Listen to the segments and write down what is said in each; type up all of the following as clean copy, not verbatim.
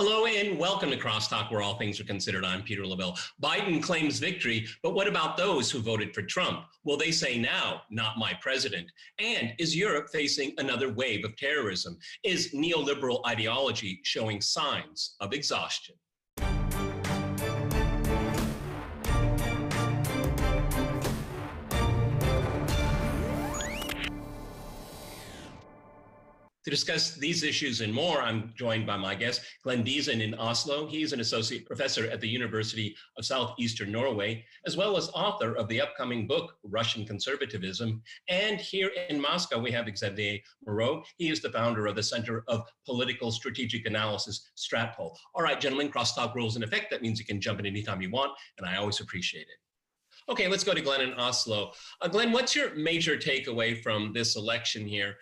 Hello and welcome to Crosstalk, where all things are considered. I'm Peter LaBelle. Biden claims victory, but what about those who voted for Trump? Will they say now, not my president? And is Europe facing another wave of terrorism? Is neoliberal ideology showing signs of exhaustion? To discuss these issues and more, I'm joined by my guest, Glenn Diesen in Oslo. He's an associate professor at the University of Southeastern Norway, as well as author of the upcoming book, Russian Conservatism. And here in Moscow, we have Xavier Moreau. He is the founder of the Center of Political Strategic Analysis, Stratpol. All right, gentlemen, crosstalk rules in effect. That means you can jump in anytime you want, and I always appreciate it. Okay, let's go to Glenn in Oslo. Glenn, what's your major takeaway from this election here?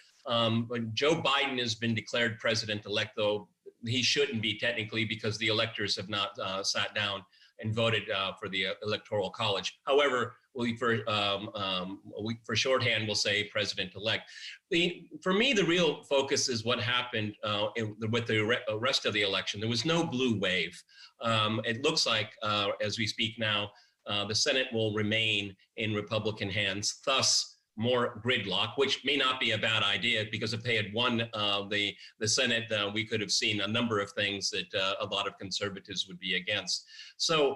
Joe Biden has been declared president-elect, though he shouldn't be technically because the electors have not sat down and voted for the Electoral College. However, for shorthand, we'll say president-elect. For me, the real focus is what happened with the rest of the election. There was no blue wave. It looks like, as we speak now, the Senate will remain in Republican hands, thus more gridlock, which may not be a bad idea, because if they had won the Senate, we could have seen a number of things that a lot of conservatives would be against. So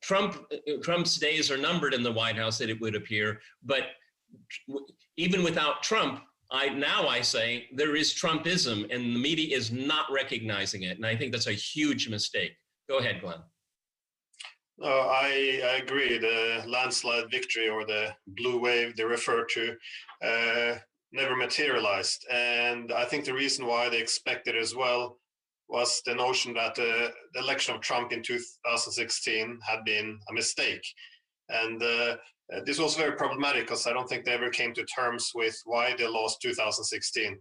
Trump's days are numbered in the White House, it would appear. But even without Trump, I say there is Trumpism, and the media is not recognizing it. And I think that's a huge mistake. Go ahead, Glenn. I agree. The landslide victory, or the blue wave they refer to, never materialized. And I think the reason why they expected as well was the notion that the election of Trump in 2016 had been a mistake. And this was very problematic because I don't think they ever came to terms with why they lost 2016.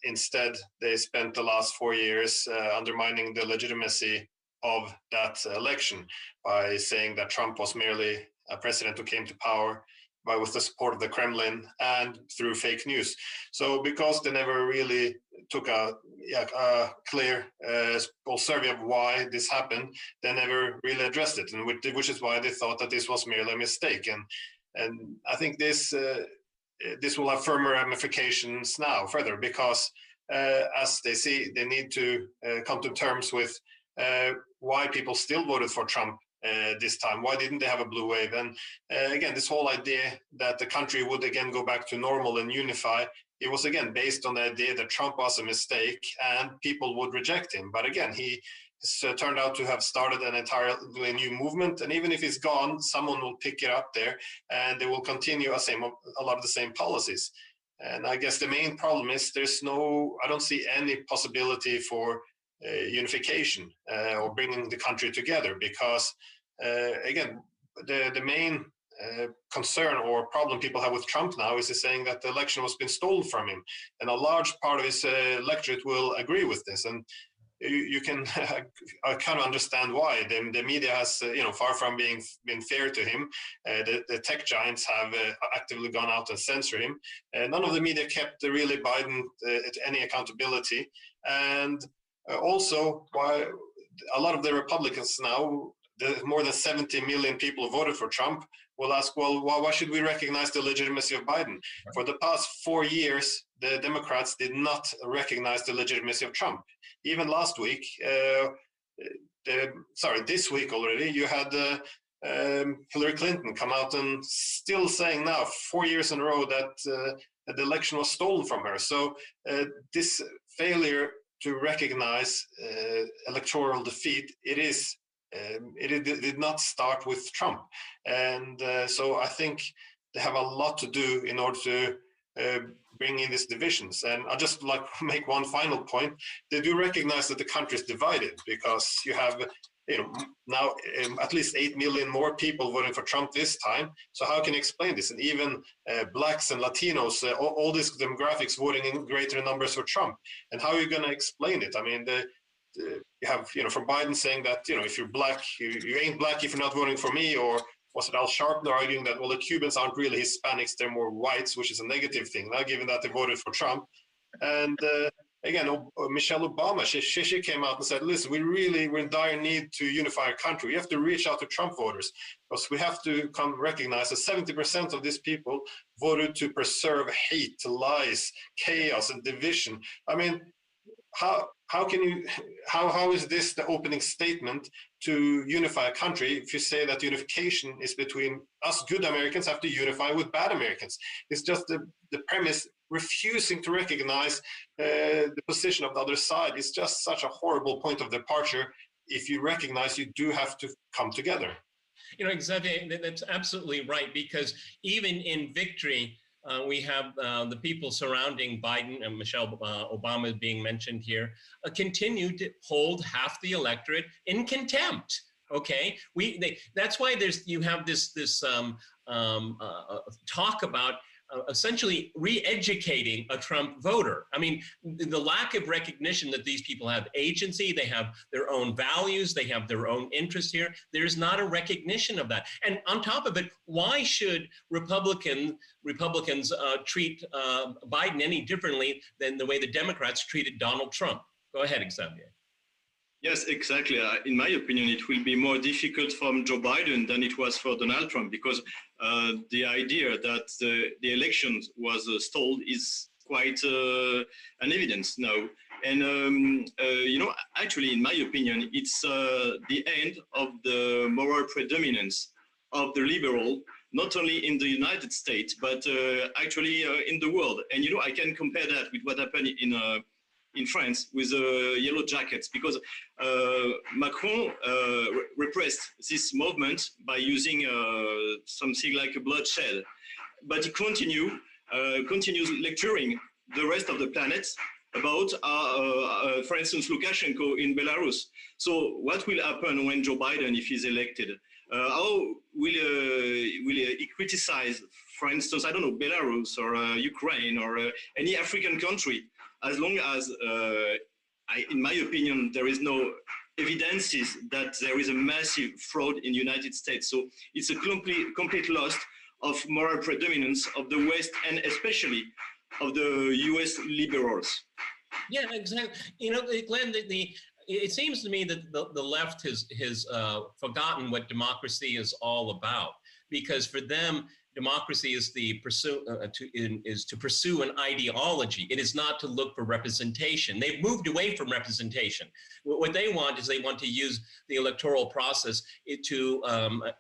Instead, they spent the last 4 years undermining the legitimacy of that election by saying that Trump was merely a president who came to power with the support of the Kremlin and through fake news. So because they never really took a clear survey of why this happened, they never really addressed it, and which is why they thought that this was merely a mistake. And I think this will have firmer ramifications now further, because as they see, they need to come to terms with why people still voted for Trump this time. Why didn't they have a blue wave? And again, this whole idea that the country would again go back to normal and unify, it was again based on the idea that Trump was a mistake and people would reject him. But again, he turned out to have started an entirely new movement. And even if he's gone, someone will pick it up there and they will continue a lot of the same policies. And I guess the main problem is I don't see any possibility for unification or bringing the country together, because again, the main concern or problem people have with Trump now is saying that the election was been stolen from him, and a large part of his electorate will agree with this. And you can I kind of understand why. The media has far from being fair to him. The tech giants have actively gone out and censored him. None of the media kept really Biden at any accountability. And also, why a lot of the Republicans now, the more than 70 million people who voted for Trump, will ask, well, why should we recognize the legitimacy of Biden? Right. For the past 4 years, the Democrats did not recognize the legitimacy of Trump. Even last week, this week already, you had Hillary Clinton come out and still saying now, 4 years in a row, that the election was stolen from her. So this failure to recognize electoral defeat, it did not start with Trump. And so I think they have a lot to do in order to bring in these divisions. And I'll just like make one final point. They do recognize that the country is divided, because you have now at least 8 million more people voting for Trump this time. So how can you explain this? And even blacks and Latinos, all these demographics voting in greater numbers for Trump. And how are you going to explain it? I mean, you have, from Biden saying that, if you're black, you ain't black if you're not voting for me, or was it Al Sharpton arguing that, well, the Cubans aren't really Hispanics, they're more whites, which is a negative thing now, given that they voted for Trump. And again, Michelle Obama, she came out and said, listen, we're in dire need to unify our country. We have to reach out to Trump voters because we have to recognize that 70% of these people voted to preserve hate, lies, chaos, and division. I mean, how is this the opening statement to unify a country if you say that unification is between us good Americans have to unify with bad Americans? It's just the premise refusing to recognize the position of the other side. It's just such a horrible point of departure. If you recognize you do have to come together. You know, exactly. That's absolutely right, because even in victory, we have the people surrounding Biden and Michelle Obama being mentioned here continue to hold half the electorate in contempt. Okay, that's why you have this talk about essentially re-educating a Trump voter. I mean, the lack of recognition that these people have agency, they have their own values, they have their own interests here. There's not a recognition of that. And on top of it, why should Republicans treat Biden any differently than the way the Democrats treated Donald Trump? Go ahead, Xavier. Yes, exactly. In my opinion, it will be more difficult for Joe Biden than it was for Donald Trump, because the idea that the election was stalled is quite an evidence now. And, actually, in my opinion, it's the end of the moral predominance of the liberal, not only in the United States, but actually in the world. And, I can compare that with what happened in France with the Yellow Jackets, because Macron repressed this movement by using something like a bloodshed, but he continues lecturing the rest of the planet about, for instance, Lukashenko in Belarus. So what will happen when Joe Biden, if he's elected? How will he criticize, for instance, I don't know, Belarus or Ukraine or any African country? As long as, in my opinion, there is no evidences that there is a massive fraud in the United States. So it's a complete loss of moral predominance of the West, and especially of the US liberals. Yeah, exactly. Glenn, it seems to me that the left has forgotten what democracy is all about, because for them, democracy is to pursue an ideology. It is not to look for representation. They've moved away from representation. What they want is they want to use the electoral process to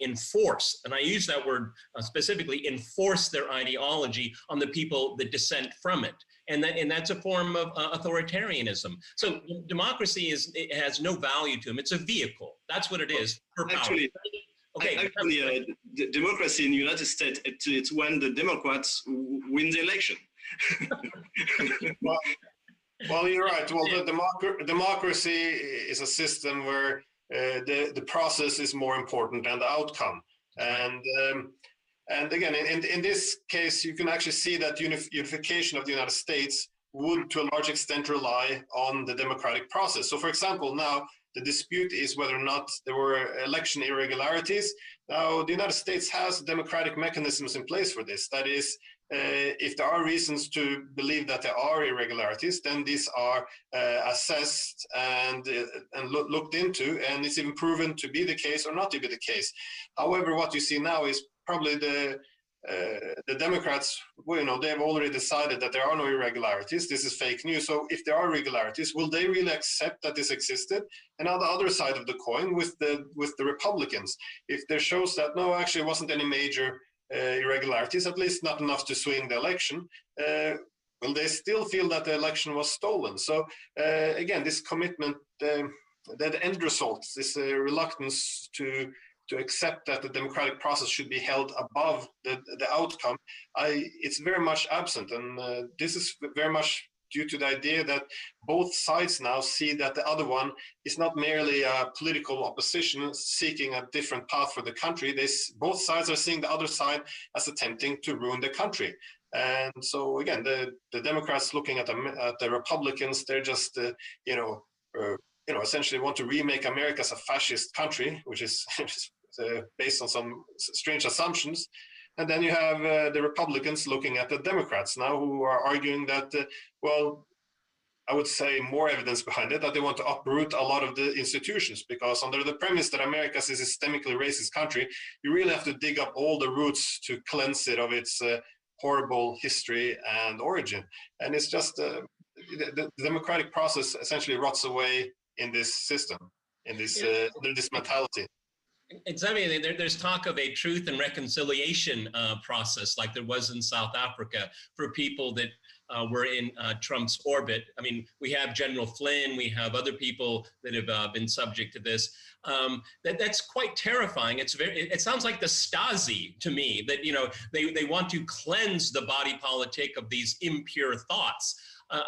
enforce, and I use that word specifically, enforce their ideology on the people that dissent from it. And that's a form of authoritarianism. So democracy has no value to them. It's a vehicle. That's what it is for power. Actually, okay. Actually, the democracy in the United States, it's when the Democrats win the election. well, you're right. Well, the democracy is a system where the process is more important than the outcome. And again, in this case, you can actually see that unification of the United States would, to a large extent, rely on the democratic process. So, for example, now the dispute is whether or not there were election irregularities. Now, the United States has democratic mechanisms in place for this. That is, if there are reasons to believe that there are irregularities, then these are assessed and looked into, and it's even proven to be the case or not to be the case. However, what you see now is probably the Democrats, they've already decided that there are no irregularities. This is fake news. So if there are irregularities, will they really accept that this existed? And on the other side of the coin, with the Republicans, if there shows that no, actually wasn't any major irregularities, at least not enough to swing the election, will they still feel that the election was stolen? So again, this commitment, the end result, this reluctance to accept that the democratic process should be held above the outcome, it's very much absent. And this is very much due to the idea that both sides now see that the other one is not merely a political opposition seeking a different path for the country. Both sides are seeing the other side as attempting to ruin the country. And so again, the Democrats looking at the Republicans, they're just, essentially want to remake America as a fascist country, which is based on some strange assumptions. And then you have the Republicans looking at the Democrats now, who are arguing that, I would say, more evidence behind it, that they want to uproot a lot of the institutions, because under the premise that America is a systemically racist country, you really have to dig up all the roots to cleanse it of its horrible history and origin. And it's just the democratic process essentially rots away in this system, in this this mentality. Exactly. There's talk of a truth and reconciliation process like there was in South Africa for people that were in Trump's orbit. I mean, we have General Flynn, we have other people that have been subject to this. That's quite terrifying. It sounds like the Stasi to me, that, you know, they want to cleanse the body politic of these impure thoughts.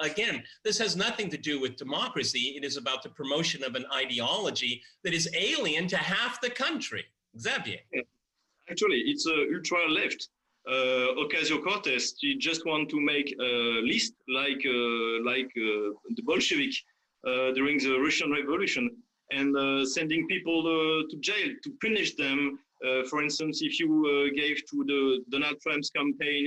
Again, this has nothing to do with democracy. It is about the promotion of an ideology that is alien to half the country. Xavier. Actually, it's ultra left. Ocasio-Cortez, she just want to make a list like the Bolshevik during the Russian Revolution, and sending people to jail to punish them. For instance, if you gave to the Donald Trump's campaign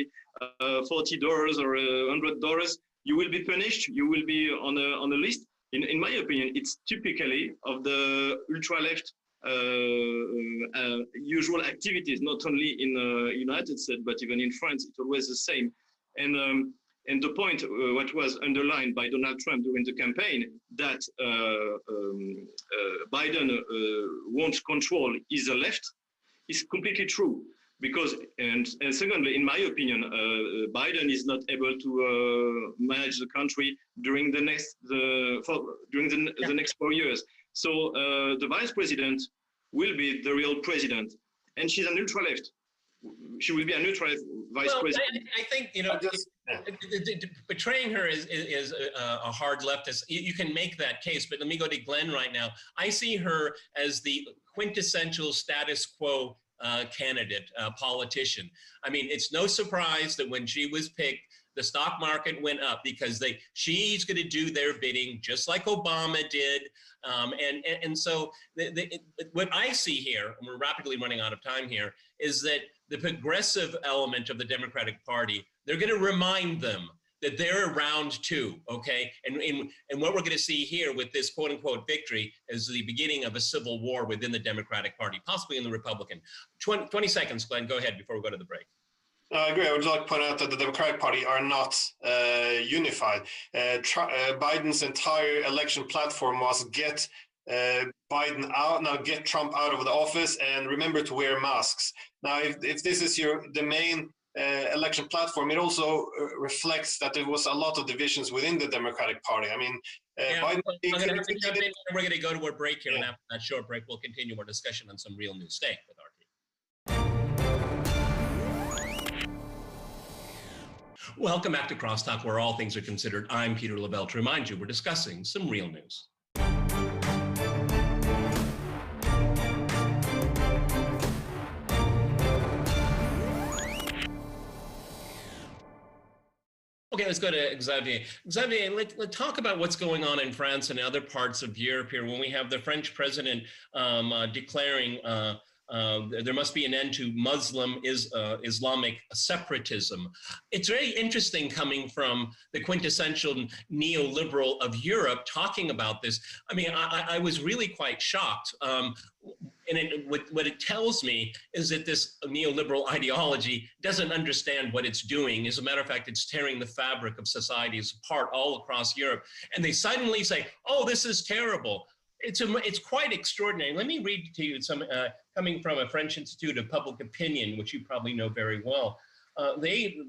$40 or $100, you will be punished. You will be on a list. In my opinion, it's typically of the ultra-left usual activities, not only in the United States, but even in France. It's always the same. And the point, what was underlined by Donald Trump during the campaign, that Biden wants control is the left, is completely true. Because, and secondly, in my opinion, Biden is not able to manage the country during the next the next 4 years. So the vice president will be the real president, and she's an ultra left. She will be a neutral vice president. I think, you know, betraying her is a hard leftist. You can make that case, but let me go to Glenn right now. I see her as the quintessential status quo candidate, politician. I mean, it's no surprise that when she was picked, the stock market went up because she's going to do their bidding, just like Obama did. And so what I see here, and we're rapidly running out of time here, is that the progressive element of the Democratic Party, they're going to remind them that they're around too, okay? And what we're going to see here with this quote unquote victory is the beginning of a civil war within the Democratic Party, possibly in the Republican. 20 seconds, Glenn, go ahead before we go to the break. I agree. I would like to point out that the Democratic Party are not unified. Biden's entire election platform was get Biden out, now get Trump out of the office, and remember to wear masks. Now, if this is the main election platform, it also reflects that there was a lot of divisions within the Democratic Party. I mean, Biden, we're going to go to a break here, and after that short break, we'll continue our discussion on some real news. Stay with RT. Welcome back to Crosstalk, where all things are considered. I'm Peter Lavelle. To remind you, we're discussing some real news. Okay, let's go to Xavier. Xavier, let's talk about what's going on in France and other parts of Europe here when we have the French president declaring there must be an end to Muslim Islamic separatism. It's very interesting coming from the quintessential neoliberal of Europe talking about this. I mean, I was really quite shocked. What it tells me is that this neoliberal ideology doesn't understand what it's doing. As a matter of fact, it's tearing the fabric of societies apart all across Europe. And they suddenly say, oh, this is terrible. It's quite extraordinary. Let me read to you some coming from a French Institute of Public Opinion, which you probably know very well.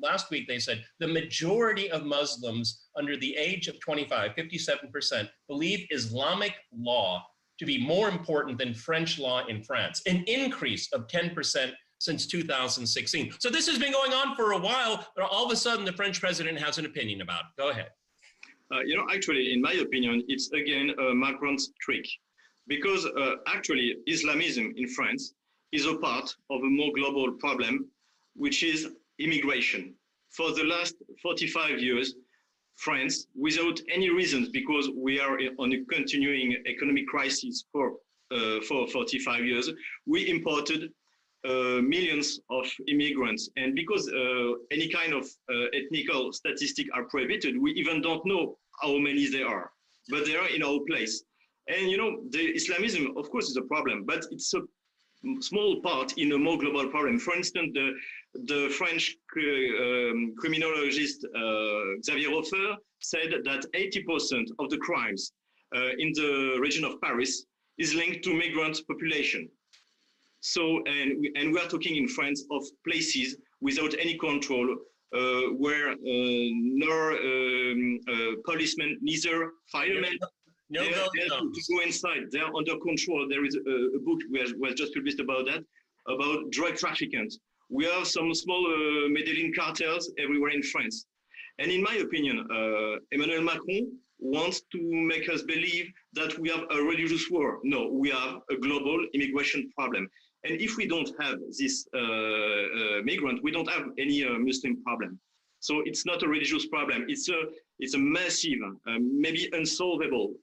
Last week they said the majority of Muslims under the age of 25, 57%, believe Islamic law to be more important than French law in France, an increase of 10% since 2016. So this has been going on for a while, but all of a sudden the French president has an opinion about it. Go ahead. Actually, in my opinion, it's again Macron's trick, because actually Islamism in France is a part of a more global problem, which is immigration. For the last 45 years, France, without any reasons, because we are on a continuing economic crisis for 45 years, we imported millions of immigrants. And because any kind of ethnical statistics are prohibited, we even don't know how many there are, but they are in our place. And the Islamism, of course, is a problem, but it's a small part in a more global problem. For instance, the French criminologist Xavier Hofer said that 80% of the crimes in the region of Paris is linked to migrant population. So, and we are talking in France of places without any control, where nor policemen, neither firemen, No, they have to go inside. They are under control. There is a book was just published about that, about drug traffickers. We have some small Medellin cartels everywhere in France. And in my opinion, Emmanuel Macron wants to make us believe that we have a religious war. No, we have a global immigration problem. And if we don't have this migrant, we don't have any Muslim problem. So it's not a religious problem. It's a massive, maybe unsolvable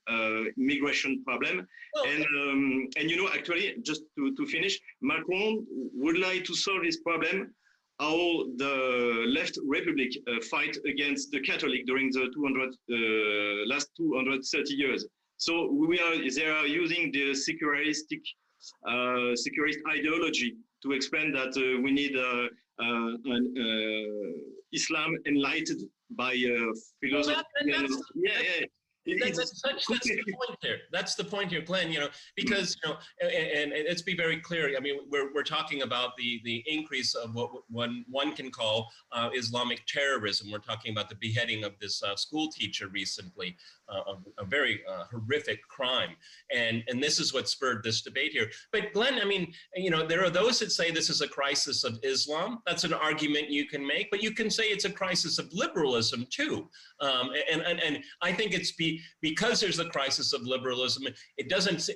migration problem. Well, and actually, just to finish, Macron would like to solve this problem how the left republic fight against the Catholic during the last 230 years. So they are using the secularist ideology to explain that we need Islam enlightened by philosophy. That's the point here. That's the point here, Glenn. Because and let's be very clear. I mean, we're talking about the increase of what one can call Islamic terrorism. We're talking about the beheading of this school teacher recently, a very horrific crime, and this is what spurred this debate here. But Glenn, I mean, there are those that say this is a crisis of Islam. That's an argument you can make, but you can say it's a crisis of liberalism too. And I think it's because there's a crisis of liberalism, it doesn't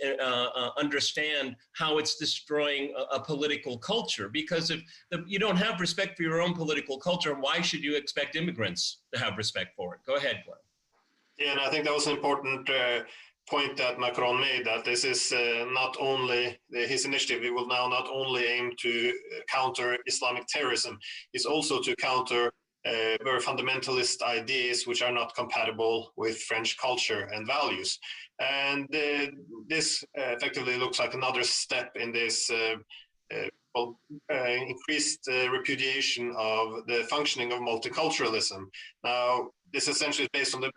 understand how it's destroying a political culture. Because if you don't have respect for your own political culture, why should you expect immigrants to have respect for it? Go ahead, Glenn. Yeah, and I think that was an important point that Macron made, that this is not only his initiative, it will now not only aim to counter Islamic terrorism, it's also to counter very fundamentalist ideas which are not compatible with French culture and values. And this effectively looks like another step in this increased repudiation of the functioning of multiculturalism. Now, this essentially is based on the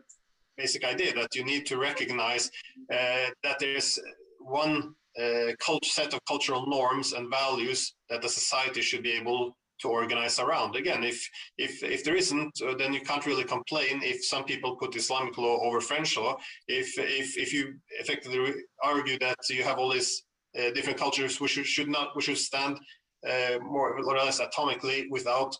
basic idea that you need to recognize that there is one set of cultural norms and values that the society should be able to organize around. Again, if there isn't, then you can't really complain if some people put Islamic law over French law. If you effectively argue that you have all these different cultures which should stand more or less atomically without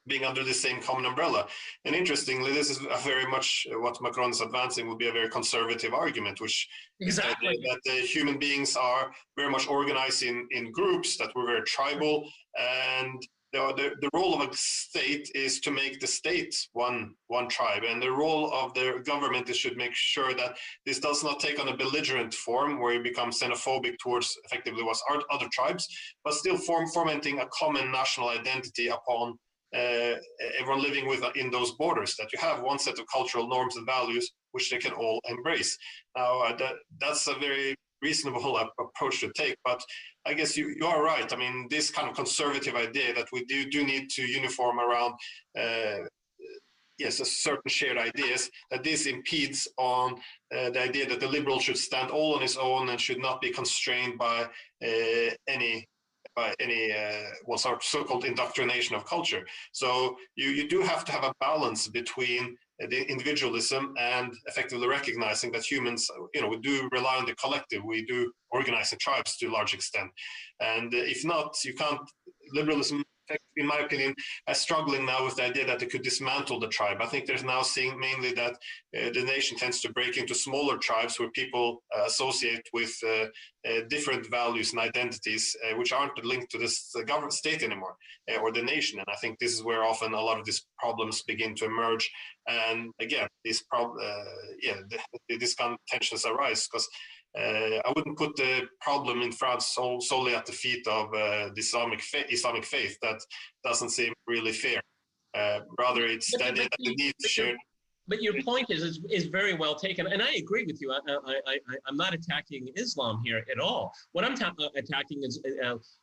being under the same common umbrella. And interestingly, this is very much what Macron is advancing, would be a very conservative argument, which exactly that the human beings are very much organized in groups, that we're very tribal, and the role of a state is to make the state one tribe, and the role of the government is should make sure that this does not take on a belligerent form where you become xenophobic towards effectively what's other tribes, but still fomenting a common national identity upon everyone living within those borders, that you have one set of cultural norms and values which they can all embrace. Now, that's a very reasonable approach to take, but I guess you are right. I mean, this kind of conservative idea that we do need to uniform around a certain shared ideas, that this impedes on the idea that the liberal should stand all on his own and should not be constrained by any what's our so-called indoctrination of culture. So you do have to have a balance between the individualism and effectively recognizing that humans, we do rely on the collective. We do organize in tribes to a large extent. And if not, you can't, liberalism, in my opinion, is struggling now with the idea that it could dismantle the tribe. I think there's now seeing mainly that the nation tends to break into smaller tribes where people associate with different values and identities which aren't linked to this government state anymore or the nation. And I think this is where often a lot of these problems begin to emerge. And again, these kind of tensions arise because I wouldn't put the problem in France solely at the feet of the Islamic faith. That doesn't seem really fair. Rather, it's that the need to share. But your point is very well taken, and I agree with you. I'm not attacking Islam here at all. What I'm attacking is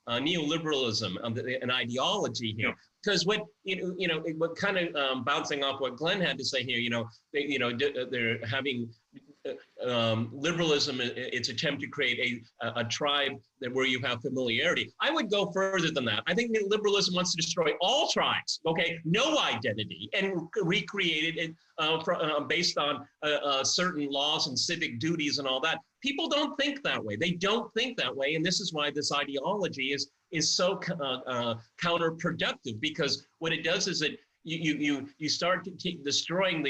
neoliberalism, an ideology here. Because what what kind of bouncing off what Glenn had to say here, they're having liberalism, its attempt to create a tribe where you have familiarity. I would go further than that. I think that liberalism wants to destroy all tribes, no identity, and recreate it based on certain laws and civic duties and all that. People don't think that way. They don't think that way, and this is why this ideology is so counterproductive, because what it does is you start destroying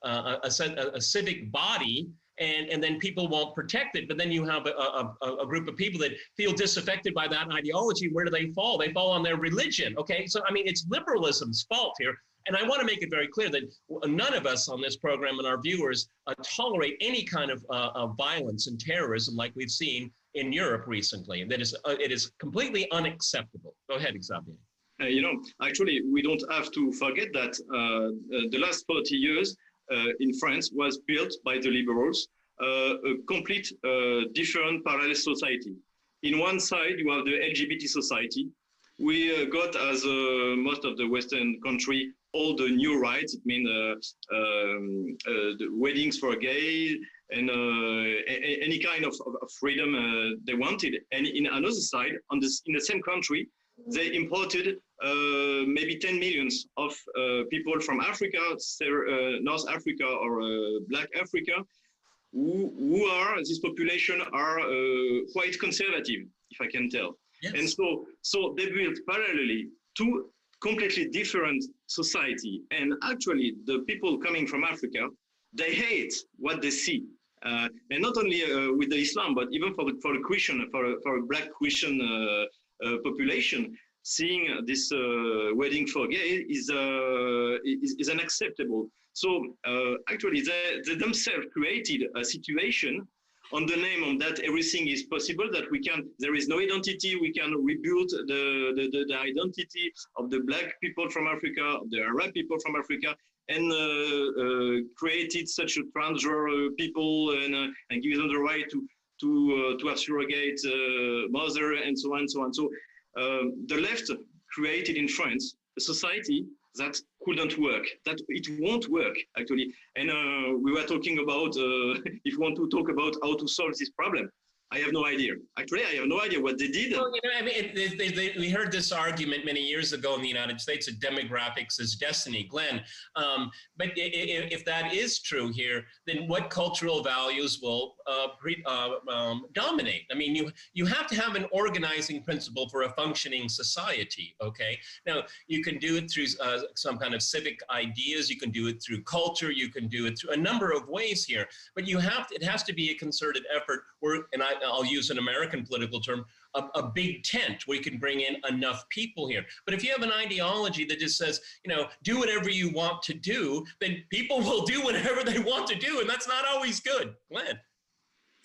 a civic body, and then people won't protect it. But then you have a group of people that feel disaffected by that ideology. Where do they fall? They fall on their religion. So I mean, it's liberalism's fault here. And I want to make it very clear that none of us on this program and our viewers tolerate any kind of violence and terrorism like we've seen in Europe recently. And that it is completely unacceptable. Go ahead, Xavier. Actually, we don't have to forget that the last 40 years in France was built by the liberals, a complete different parallel society. In one side, you have the LGBT society. We got, as most of the Western country, all the new rights. It means the weddings for gay and any kind of freedom they wanted. And in another side, in the same country, they imported maybe 10 millions of people from Africa, North Africa or Black Africa, who are, this population are quite conservative, if I can tell. Yes. And so they built parallelly two completely different society. And actually, the people coming from Africa, they hate what they see. And not only with the Islam, but even for the Christian, for a Black Christian population, seeing this wedding for gay is unacceptable. So actually, they themselves created a situation on the name of that everything is possible, that there is no identity, we can rebuild the identity of the Black people from Africa, the Arab people from Africa, and created such a transgender people and give them the right to have surrogate mother and so on and so on. So the left created in France a society that couldn't work, that it won't work actually. And we were talking about, if you want to talk about how to solve this problem, I have no idea. Actually, I have no idea what they did. Well, I mean, we heard this argument many years ago in the United States that demographics is destiny, Glenn. But if that is true here, then what cultural values will dominate? I mean, you have to have an organizing principle for a functioning society, okay? Now, you can do it through some kind of civic ideas, you can do it through culture, you can do it through a number of ways here, but it has to be a concerted effort where, and I'll use an American political term, a big tent where you can bring in enough people here. But if you have an ideology that just says, do whatever you want to do, then people will do whatever they want to do, and that's not always good. Glenn.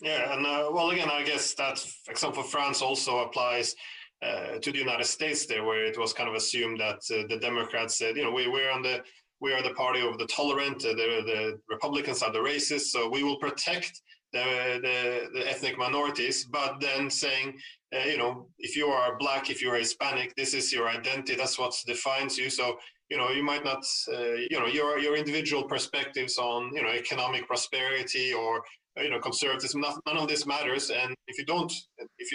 Yeah, and well, again, I guess that, for example, France also applies to the United States there, where it was kind of assumed that the Democrats said, we are the party of the tolerant, the Republicans are the racists, so we will protect the ethnic minorities, but then saying, if you are Black, if you are Hispanic, this is your identity, that's what defines you. So, you might not, your individual perspectives on, economic prosperity or, conservatism, none of this matters. And if you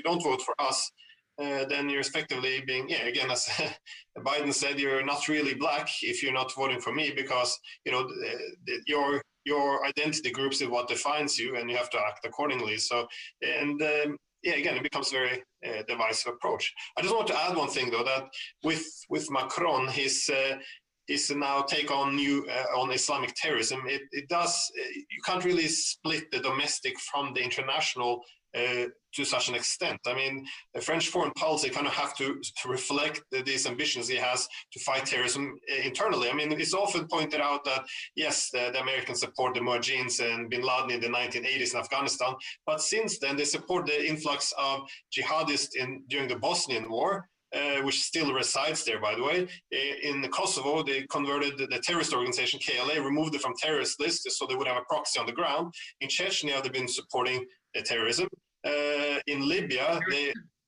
don't vote for us, then you're effectively being, again, as Biden said, you're not really Black if you're not voting for me, because, your identity groups is what defines you, and you have to act accordingly. So, and again, it becomes a very divisive approach. I just want to add one thing, though, that with Macron, his now take on on Islamic terrorism, it does, you can't really split the domestic from the international to such an extent. I mean, the French foreign policy kind of have to reflect these ambitions he has to fight terrorism internally. I mean, it's often pointed out that, yes, the Americans support the Mujahideen and bin Laden in the 1980s in Afghanistan, but since then they support the influx of jihadists during the Bosnian War. which still resides there, by the way. In Kosovo, they converted the terrorist organization KLA, removed it from terrorist lists so they would have a proxy on the ground. In Chechnya, they've been supporting terrorism. In Libya,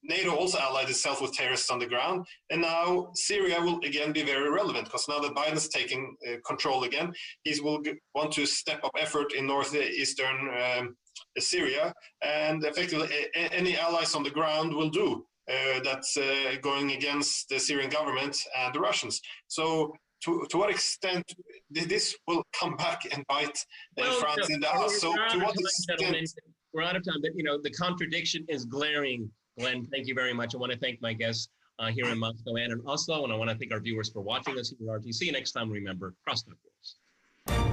NATO also allied itself with terrorists on the ground. And now Syria will again be very relevant because now that Biden's taking control again, he will want to step up effort in northeastern Syria. And effectively, any allies on the ground will do. That's going against the Syrian government and the Russians. So to what extent this will come back and bite France in the ass? So to what extent? We're out of time, but the contradiction is glaring. Glenn, thank you very much. I want to thank my guests here in Moscow and in Oslo, and I want to thank our viewers for watching us here at RTC. Next time, remember, cross the borders.